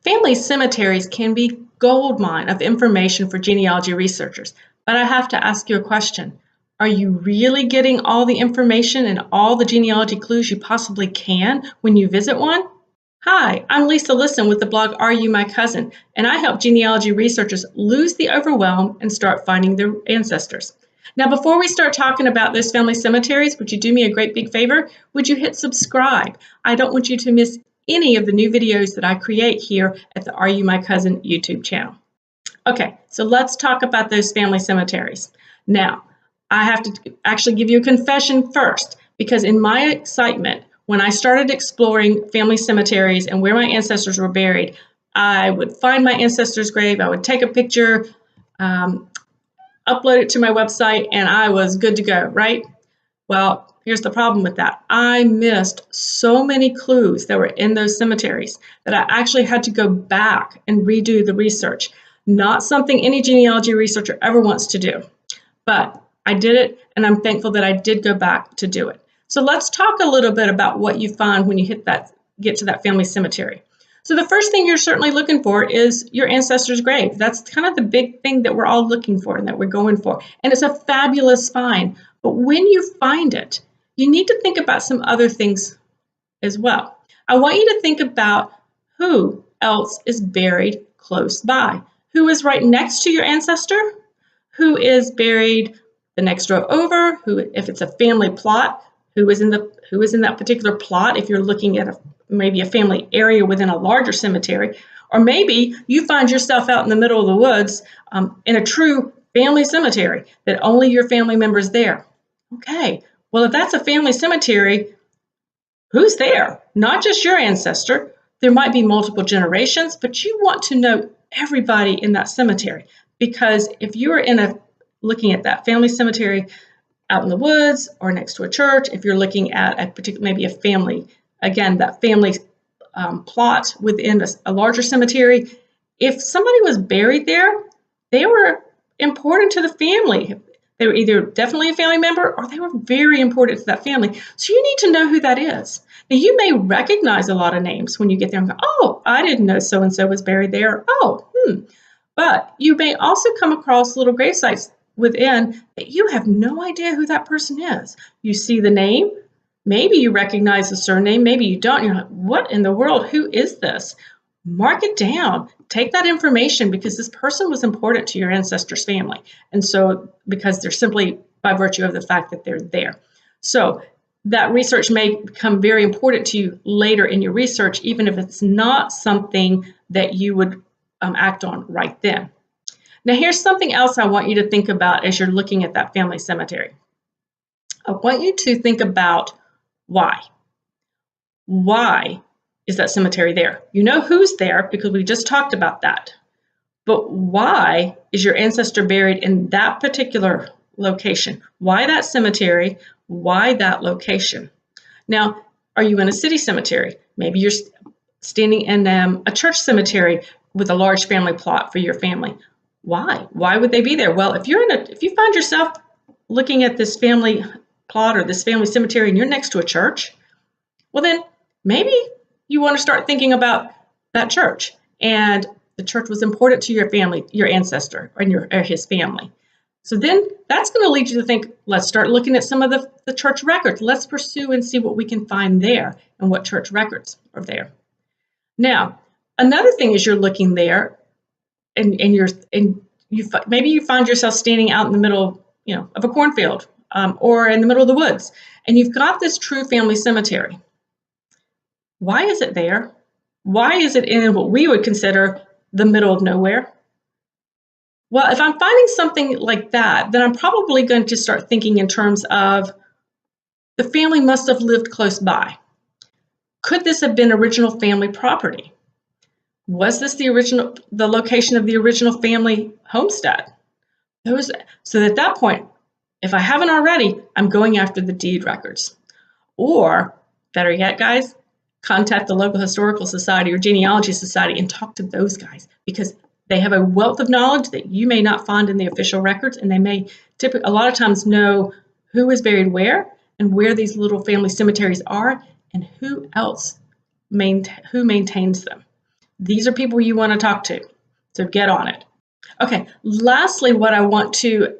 Family cemeteries can be goldmine of information for genealogy researchers, but I have to ask you a question. Are you really getting all the information and all the genealogy clues you possibly can when you visit one? Hi, I'm Lisa Lisson with the blog Are You My Cousin, and I help genealogy researchers lose the overwhelm and start finding their ancestors. Now, before we start talking about those family cemeteries, would you do me a great big favor? Would you hit subscribe? I don't want you to miss any of the new videos that I create here at the Are You My Cousin YouTube channel. Okay, so let's talk about those family cemeteries. Now, I have to actually give you a confession first, because in my excitement, when I started exploring family cemeteries and where my ancestors were buried, I would find my ancestor's grave, I would take a picture, upload it to my website, and I was good to go, right? Well, here's the problem with that. I missed so many clues that were in those cemeteries that I actually had to go back and redo the research. Not something any genealogy researcher ever wants to do, but I did it, and I'm thankful that I did go back to do it. So let's talk a little bit about what you find when you get to that family cemetery. So the first thing you're certainly looking for is your ancestor's grave. That's kind of the big thing that we're all looking for and that we're going for. And it's a fabulous find. But when you find it, you need to think about some other things as well. I want you to think about who else is buried close by. Who is right next to your ancestor? Who is buried the next row over? Who, if it's a family plot, who is in that particular plot if you're looking at maybe a family area within a larger cemetery, or maybe you find yourself out in the middle of the woods in a true family cemetery that only your family members there. Okay, well, if that's a family cemetery, who's there? Not just your ancestor. There might be multiple generations, but you want to know everybody in that cemetery, because if you are looking at that family cemetery out in the woods or next to a church, if you're looking at maybe a family, again, that family plot within a larger cemetery, if somebody was buried there, they were important to the family. They were either definitely a family member or they were very important to that family. So you need to know who that is. Now, you may recognize a lot of names when you get there and go, oh, I didn't know so-and-so was buried there. But you may also come across little grave sites within that you have no idea who that person is. You see the name, maybe you recognize the surname, maybe you don't. You're like, what in the world? Who is this? Mark it down. Take that information, because this person was important to your ancestor's family. And so because they're simply by virtue of the fact that they're there. So that research may become very important to you later in your research, even if it's not something that you would act on right then. Now, here's something else I want you to think about as you're looking at that family cemetery. I want you to think about why. Why is that cemetery there? You know who's there because we just talked about that. But why is your ancestor buried in that particular location? Why that cemetery? Why that location? Now, are you in a city cemetery? Maybe you're standing in a church cemetery with a large family plot for your family. Why? Why would they be there? Well, if you find yourself looking at this family plot or this family cemetery and you're next to a church, well, then maybe you want to start thinking about that church, and the church was important to your family, your ancestor, or his family. So then that's going to lead you to think, let's start looking at some of the church records. Let's pursue and see what we can find there and what church records are there. Now, another thing is you're looking there, maybe you find yourself standing out in the middle, of a cornfield or in the middle of the woods, and you've got this true family cemetery. Why is it there? Why is it in what we would consider the middle of nowhere? Well, if I'm finding something like that, then I'm probably going to start thinking in terms of the family must have lived close by. Could this have been original family property? Was this the location of the original family homestead? So at that point, if I haven't already, I'm going after the deed records. Or better yet, guys, contact the local historical society or genealogy society and talk to those guys, because they have a wealth of knowledge that you may not find in the official records, and they may a lot of times know who is buried where and where these little family cemeteries are and who else maintains them. These are people you want to talk to. So get on it. Okay, lastly, what I want to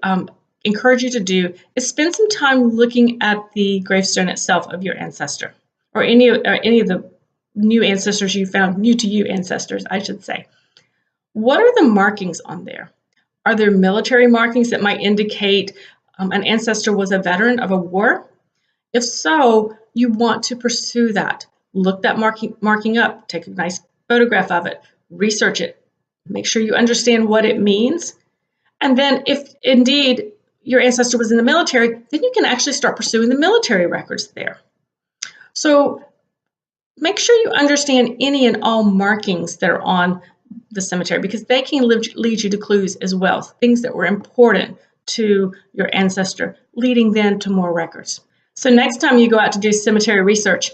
encourage you to do is spend some time looking at the gravestone itself of your ancestor, or any of the new ancestors you found, new to you ancestors, I should say. What are the markings on there? Are there military markings that might indicate an ancestor was a veteran of a war? If so, you want to pursue that. Look that marking up, take a nice photograph of it, research it, make sure you understand what it means. And then if indeed your ancestor was in the military, then you can actually start pursuing the military records there. So make sure you understand any and all markings that are on the cemetery, because they can lead you to clues as well, things that were important to your ancestor, leading then to more records. So next time you go out to do cemetery research,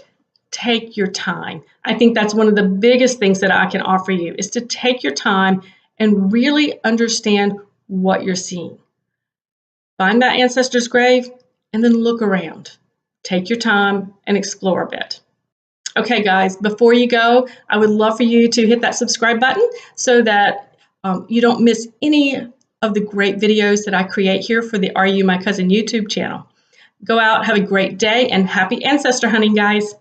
take your time. I think that's one of the biggest things that I can offer you, is to take your time and really understand what you're seeing. Find that ancestor's grave and then look around. Take your time and explore a bit. Okay, guys, before you go, I would love for you to hit that subscribe button so that you don't miss any of the great videos that I create here for the Are You My Cousin YouTube channel. Go out, have a great day, and happy ancestor hunting, guys.